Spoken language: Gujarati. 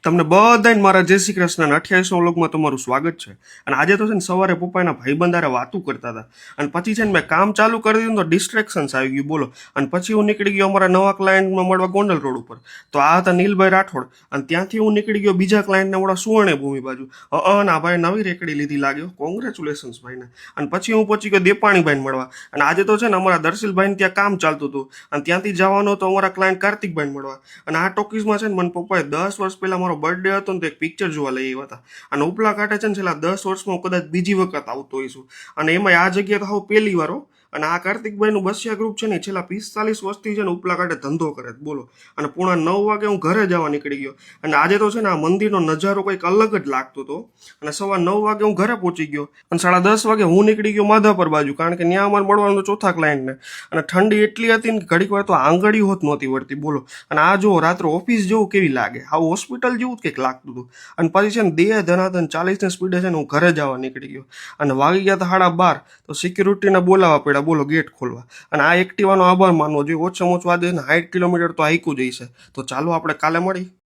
તમને બધાને મારા જય શ્રી કૃષ્ણ 28મા વ્લોગમાં તમારું સ્વાગત છે। અને આજે તો છે ને સવારે પપ્પાના ભાઈબંધારે વાતું કરતા હતા અને પછી છે ને મેં કામ ચાલુ કરી દીધું તો ડિસ્ટ્રેક્શન્સ આવી ગયું બોલો। અને પછી હું નીકળી ગયો અમારા નવા ક્લાયન્ટમાં મળવા ગોંડલ રોડ ઉપર। તો આ હતા નીલભાઈ રાઠોડ અને ત્યાંથી હું નીકળી ગયો બીજા ક્લાયન્ટને મળવા સુવર્ણ ભૂમિ બાજુ। ના ભાઈ નવી રેકડી લીધી લાગ્યો, કોંગ્રેચ્યુલેશન્સ ભાઈને। અને પછી હું પહોંચી ગયો દેપાણીભાઈને મળવા અને આજે તો છે ને અમારા દર્શિલભાઈને ત્યાં કામ ચાલતું હતું અને ત્યાંથી જવાનો તો અમારા ક્લાયન્ટ કાર્તિકભાઈને મળવા। અને આ ટોકીઝમાં છે ને મને પપ્પાએ 10 વર્ષ પહેલા મારો બર્થડે હતો ને તો એક પિક્ચર જોવા લઈ આવ્યા હતા અને ઉપલા કાંઠે છે ને છેલ્લા 10 વર્ષમાં હું કદાચ બીજી વખત આવતો હોઈશું અને એમાં આ જગ્યાએ તો હું પહેલી વાર હો। અને આ કાર્તિકભાઈનું બસિયા ગ્રુપ છે ને છેલ્લા 45 વર્ષથી છે ને ઉપલા કાંઠે ધંધો કરે છે બોલો। અને પૂણા 9 વાગે હું ઘરે જવા નીકળી ગયો અને આજે તો છે ને આ મંદિરનો નજારો કંઈક અલગ જ લાગતો હતો। અને સવાર 9 વાગે હું ઘરે પહોંચી ગયો અને 10:30 વાગે હું નીકળી ગયો માધાપર બાજુ, કારણ કે ત્યાં અમારે મળવાનું ચોથા ક્લાયન્ટને। અને ઠંડી એટલી હતી ને ઘડીક વાર તો આંગળી હોત નહોતી વળતી બોલો। અને આ જો રાત્રે ઓફિસ જેવું કેવી લાગે, આવું હોસ્પિટલ જેવું જ કંઈક લાગતું હતું। અને પછી છે ને 2 ધનાધન 40ની સ્પીડે છે ને હું ઘરે જવા નીકળી ગયો અને વાગી ગયા હતા 12:30 તો સિક્યુરિટીને બોલાવવા પડ્યા બોલો ગેટ ખોલવા। અને આ એક્ટિવાનો આભાર માનવો જોઈએ, ઓછામાં ઓછું આજે 60 કિલોમીટર તો હાઈકું જઈશે। તો ચાલો આપણે કાલે મળી।